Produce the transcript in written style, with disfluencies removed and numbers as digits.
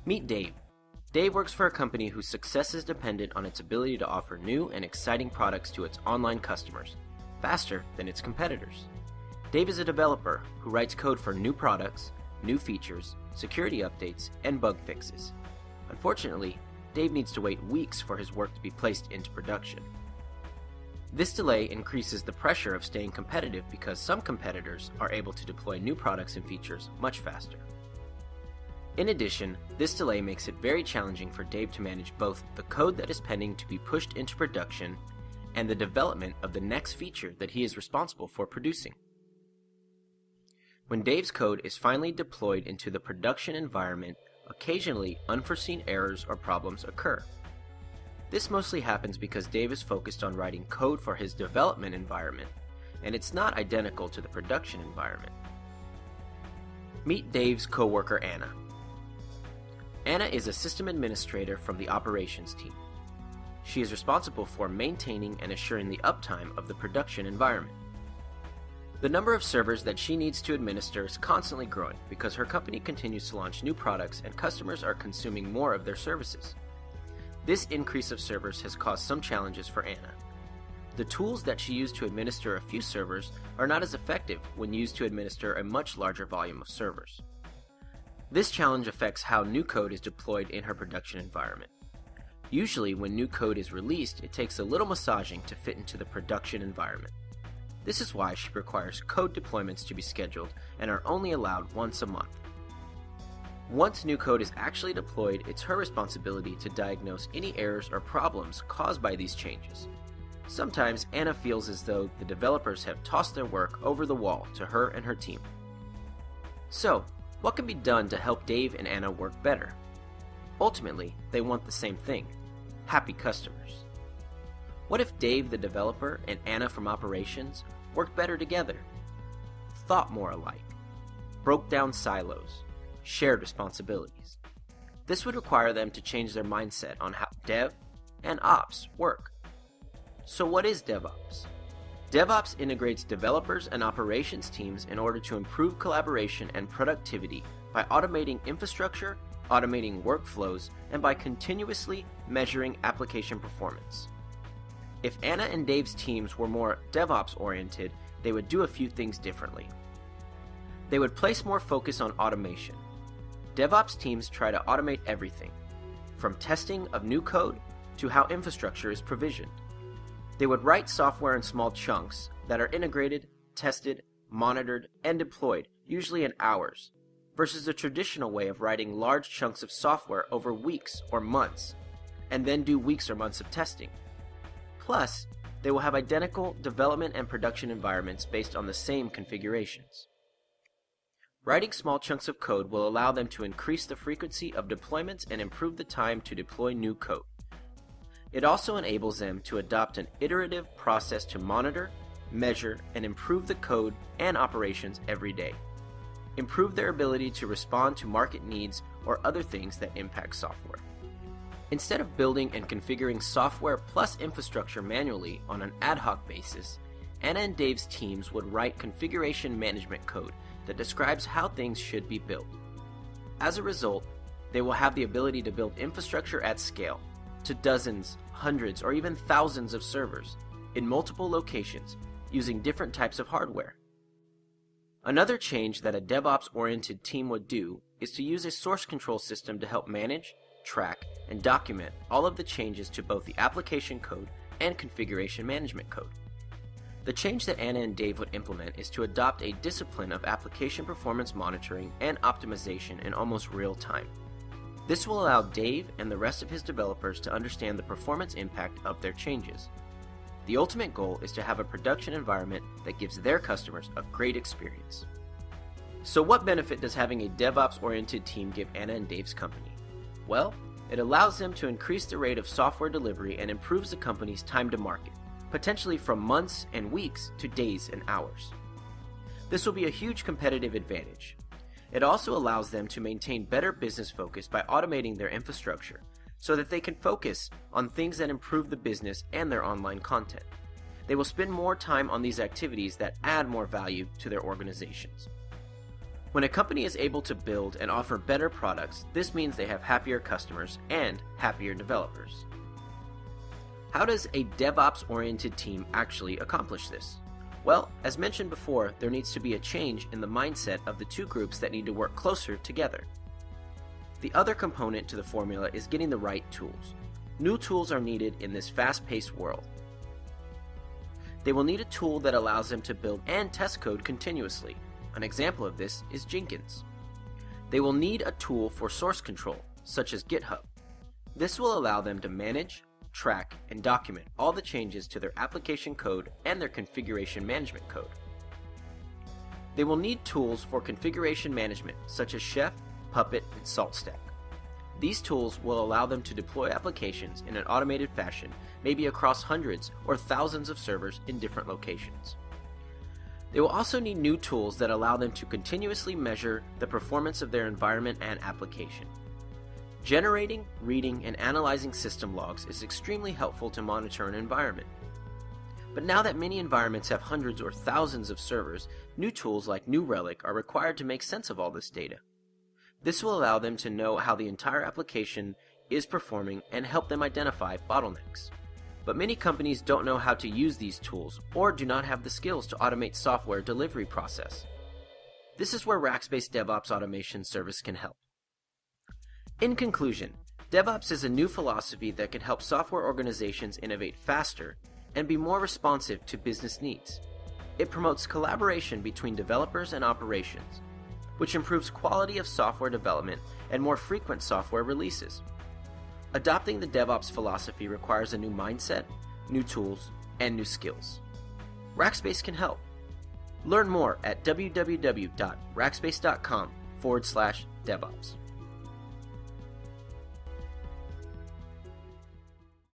Meet Dave. Dave works for a company whose success is dependent on its ability to offer new and exciting products to its online customers, faster than its competitors. Dave is a developer who writes code for new products, new features, security updates, and bug fixes. Unfortunately, Dave needs to wait weeks for his work to be placed into production. This delay increases the pressure of staying competitive because some competitors are able to deploy new products and features much faster. In addition, this delay makes it very challenging for Dave to manage both the code that is pending to be pushed into production and the development of the next feature that he is responsible for producing. When Dave's code is finally deployed into the production environment, occasionally unforeseen errors or problems occur. This mostly happens because Dave is focused on writing code for his development environment, and it's not identical to the production environment. Meet Dave's coworker Anna. Anna is a system administrator from the operations team. She is responsible for maintaining and assuring the uptime of the production environment. The number of servers that she needs to administer is constantly growing because her company continues to launch new products and customers are consuming more of their services. This increase of servers has caused some challenges for Anna. The tools that she used to administer a few servers are not as effective when used to administer a much larger volume of servers. This challenge affects how new code is deployed in her production environment. Usually, when new code is released, it takes a little massaging to fit into the production environment. This is why she requires code deployments to be scheduled and are only allowed once a month. Once new code is actually deployed, it's her responsibility to diagnose any errors or problems caused by these changes. Sometimes Anna feels as though the developers have tossed their work over the wall to her and her team. So, what can be done to help Dave and Anna work better? Ultimately, they want the same thing: happy customers. What if Dave the developer and Anna from operations worked better together? Thought more alike, broke down silos, shared responsibilities. This would require them to change their mindset on how dev and ops work. So what is DevOps? DevOps integrates developers and operations teams in order to improve collaboration and productivity by automating infrastructure, automating workflows, and by continuously measuring application performance. If Anna and Dave's teams were more DevOps oriented, they would do a few things differently. They would place more focus on automation. DevOps teams try to automate everything, from testing of new code to how infrastructure is provisioned. They would write software in small chunks that are integrated, tested, monitored, and deployed, usually in hours, versus the traditional way of writing large chunks of software over weeks or months, and then do weeks or months of testing. Plus, they will have identical development and production environments based on the same configurations. Writing small chunks of code will allow them to increase the frequency of deployments and improve the time to deploy new code. It also enables them to adopt an iterative process to monitor, measure, and improve the code and operations every day. Improve their ability to respond to market needs or other things that impact software. Instead of building and configuring software plus infrastructure manually on an ad hoc basis, Anna and Dave's teams would write configuration management code that describes how things should be built. As a result, they will have the ability to build infrastructure at scale, to dozens, hundreds, or even thousands of servers in multiple locations using different types of hardware. Another change that a DevOps-oriented team would do is to use a source control system to help manage, track, and document all of the changes to both the application code and configuration management code. The change that Anna and Dave would implement is to adopt a discipline of application performance monitoring and optimization in almost real time. This will allow Dave and the rest of his developers to understand the performance impact of their changes. The ultimate goal is to have a production environment that gives their customers a great experience. So what benefit does having a DevOps-oriented team give Anna and Dave's company? Well, it allows them to increase the rate of software delivery and improves the company's time to market, potentially from months and weeks to days and hours. This will be a huge competitive advantage. It also allows them to maintain better business focus by automating their infrastructure so that they can focus on things that improve the business and their online content. They will spend more time on these activities that add more value to their organizations. When a company is able to build and offer better products, this means they have happier customers and happier developers. How does a DevOps-oriented team actually accomplish this? Well, as mentioned before, there needs to be a change in the mindset of the two groups that need to work closer together. The other component to the formula is getting the right tools. New tools are needed in this fast-paced world. They will need a tool that allows them to build and test code continuously. An example of this is Jenkins. They will need a tool for source control, such as GitHub. This will allow them to manage, track, and document all the changes to their application code and their configuration management code. They will need tools for configuration management, such as Chef, Puppet, and SaltStack. These tools will allow them to deploy applications in an automated fashion, maybe across hundreds or thousands of servers in different locations. They will also need new tools that allow them to continuously measure the performance of their environment and application. Generating, reading, and analyzing system logs is extremely helpful to monitor an environment. But now that many environments have hundreds or thousands of servers, new tools like New Relic are required to make sense of all this data. This will allow them to know how the entire application is performing and help them identify bottlenecks. But many companies don't know how to use these tools or do not have the skills to automate software delivery process. This is where Rackspace DevOps Automation Service can help. In conclusion, DevOps is a new philosophy that can help software organizations innovate faster and be more responsive to business needs. It promotes collaboration between developers and operations, which improves quality of software development and more frequent software releases. Adopting the DevOps philosophy requires a new mindset, new tools, and new skills. Rackspace can help. Learn more at www.rackspace.com/DevOps.